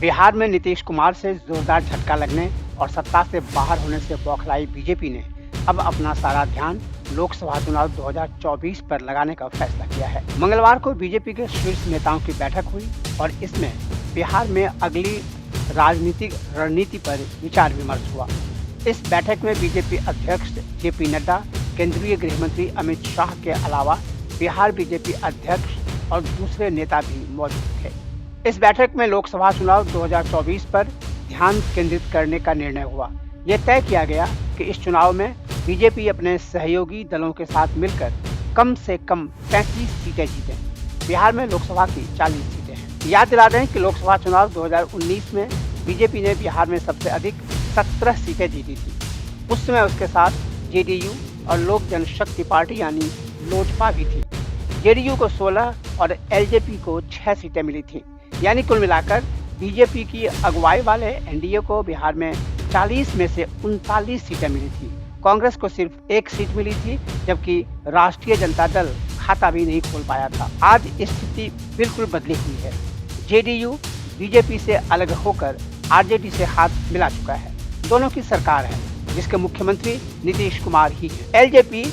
बिहार में नीतीश कुमार से जोरदार झटका लगने और सत्ता से बाहर होने से बौखलाई बीजेपी ने अब अपना सारा ध्यान लोकसभा चुनाव 2024 पर लगाने का फैसला किया है। मंगलवार को बीजेपी के शीर्ष नेताओं की बैठक हुई और इसमें बिहार में अगली राजनीतिक रणनीति पर विचार विमर्श हुआ। इस बैठक में बीजेपी अध्यक्ष जेपी नड्डा, केंद्रीय गृह मंत्री अमित शाह के अलावा बिहार बीजेपी अध्यक्ष और दूसरे नेता भी मौजूद थे। इस बैठक में लोकसभा चुनाव 2024 पर ध्यान केंद्रित करने का निर्णय हुआ। यह तय किया गया कि इस चुनाव में बीजेपी अपने सहयोगी दलों के साथ मिलकर कम से कम 35 सीटें जीते। बिहार में लोकसभा की 40 सीटें हैं। याद दिला दें कि लोकसभा चुनाव 2019 में बीजेपी ने बिहार में सबसे अधिक 17 सीटें जीती थी। उस समय उसके साथ जेडीयू और लोक जनशक्ति पार्टी यानी लोजपा भी थी। जेडीयू को 16 और एलजेपी को 6 सीटें मिली थी। यानी कुल मिलाकर बीजेपी की अगुवाई वाले एनडीए को बिहार में 40 में से 39 सीटें मिली थी। कांग्रेस को सिर्फ 1 सीट मिली थी, जबकि राष्ट्रीय जनता दल खाता भी नहीं खोल पाया था। आज स्थिति बिल्कुल बदली हुई है। जेडीयू बीजेपी से अलग होकर आरजेडी से हाथ मिला चुका है। दोनों की सरकार है जिसके मुख्यमंत्री नीतीश कुमार ही है। एलजेपी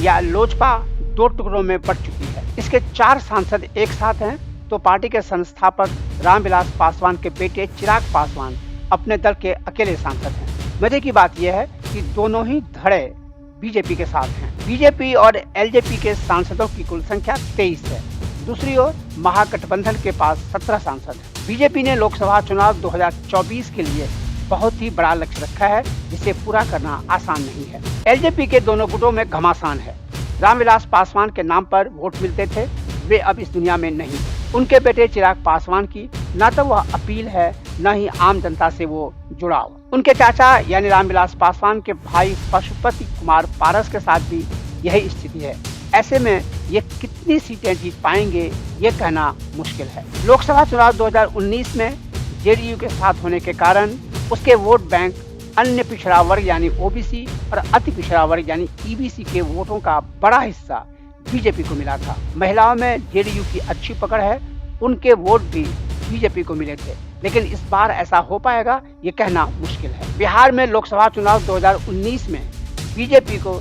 या लोजपा 2 टुकड़ों में बढ़ चुकी है। इसके 4 सांसद एक साथ हैं तो पार्टी के संस्थापक रामविलास पासवान के बेटे चिराग पासवान अपने दल के अकेले सांसद हैं। मजे की बात यह है कि दोनों ही धड़े बीजेपी के साथ हैं। बीजेपी और एलजेपी के सांसदों की कुल संख्या 23 है। दूसरी ओर महागठबंधन के पास 17 सांसद हैं। बीजेपी ने लोकसभा चुनाव 2024 के लिए बहुत ही बड़ा लक्ष्य रखा है, जिसे पूरा करना आसान नहीं है। एलजेपी के दोनों गुटों में घमासान है। रामविलास पासवान के नाम पर वोट मिलते थे, वे अब इस दुनिया में नहीं। उनके बेटे चिराग पासवान की न तो वह अपील है, न ही आम जनता से वो जुड़ाव। उनके चाचा यानी रामविलास पासवान के भाई पशुपति कुमार पारस के साथ भी यही स्थिति है। ऐसे में ये कितनी सीटें जीत पाएंगे ये कहना मुश्किल है। लोकसभा चुनाव 2019 में जेडीयू के साथ होने के कारण उसके वोट बैंक अन्य पिछड़ा वर्ग यानी ओबीसी और अति पिछड़ा वर्ग यानी ईबीसी के वोटों का बड़ा हिस्सा बीजेपी को मिला था। महिलाओं में जेडीयू की अच्छी पकड़ है, उनके वोट भी बीजेपी को मिले थे, लेकिन इस बार ऐसा हो पाएगा ये कहना मुश्किल है। बिहार में लोकसभा चुनाव 2019 में बीजेपी को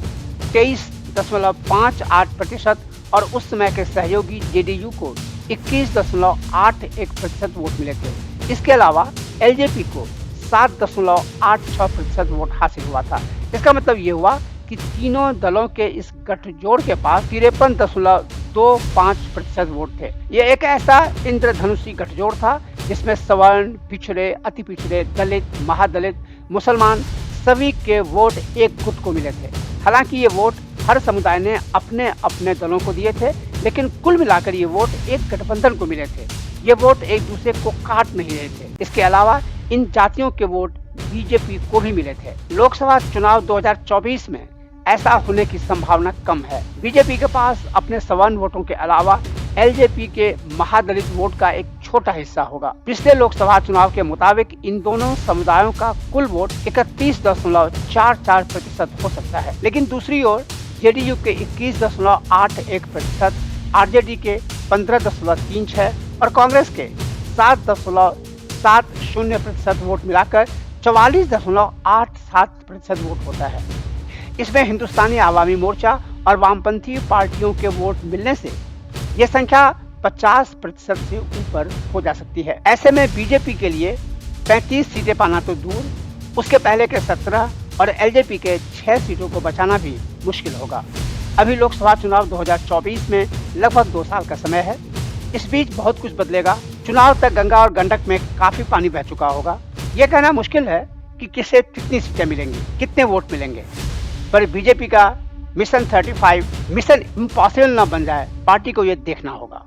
23.58% और उस समय के सहयोगी जेडीयू को 21.81% वोट मिले थे। इसके अलावा एलजेपी को 7.86% वोट हासिल हुआ था। इसका मतलब ये हुआ कि तीनों दलों के इस गठजोड़ के पास 53.25% वोट थे। ये एक ऐसा इंद्रधनुषी गठजोड़ था जिसमें सवर्ण, पिछड़े, अति पिछड़े, दलित, महादलित, मुसलमान सभी के वोट एक गुट को मिले थे। हालांकि ये वोट हर समुदाय ने अपने अपने दलों को दिए थे, लेकिन कुल मिलाकर ये वोट एक गठबंधन को मिले थे। ये वोट एक दूसरे को काट नहीं रहे थे। इसके अलावा इन जातियों के वोट बीजेपी को भी मिले थे। लोकसभा चुनाव 2024 में ऐसा होने की संभावना कम है। बीजेपी के पास अपने सवर्ण वोटों के अलावा एलजेपी के महादलित वोट का एक छोटा हिस्सा होगा। पिछले लोकसभा चुनाव के मुताबिक इन दोनों समुदायों का कुल वोट 31.44% हो सकता है, लेकिन दूसरी ओर जेडीयू के 21.81%, आरजेडी के 15.36% और कांग्रेस के 7.70% वोट मिलाकर 44.87% वोट होता है। इसमें हिंदुस्तानी आवामी मोर्चा और वामपंथी पार्टियों के वोट मिलने से यह संख्या 50% से ऊपर हो जा सकती है। ऐसे में बीजेपी के लिए 35 सीटें पाना तो दूर, उसके पहले के 17 और एलजेपी के 6 सीटों को बचाना भी मुश्किल होगा। अभी लोकसभा चुनाव 2024 में लगभग 2 साल का समय है। इस बीच बहुत कुछ बदलेगा। चुनाव तक गंगा और गंडक में काफी पानी बह चुका होगा। यह कहना मुश्किल है कि किसे कितनी सीटें मिलेंगी, कितने वोट मिलेंगे, पर बीजेपी का मिशन 35 मिशन इम्पॉसिबल न बन जाए, पार्टी को यह देखना होगा।